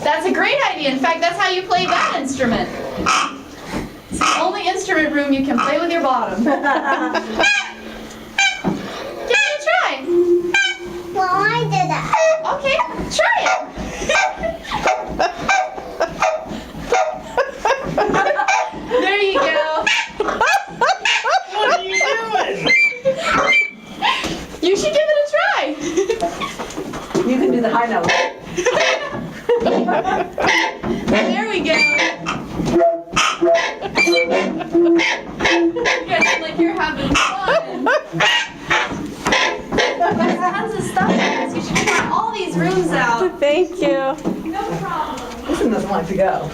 That's a great idea. In fact, that's how you play that instrument. It's the only instrument room you can play with your bottom. Give it a try. Well, I did that. Okay, try it. There you go. What are you doing? You should give it a try. You can do the high note. There we go. You guys seem like you're having fun. There's tons of stuff in this. You should try all these rooms out. Thank you. No problem. This one doesn't like to go.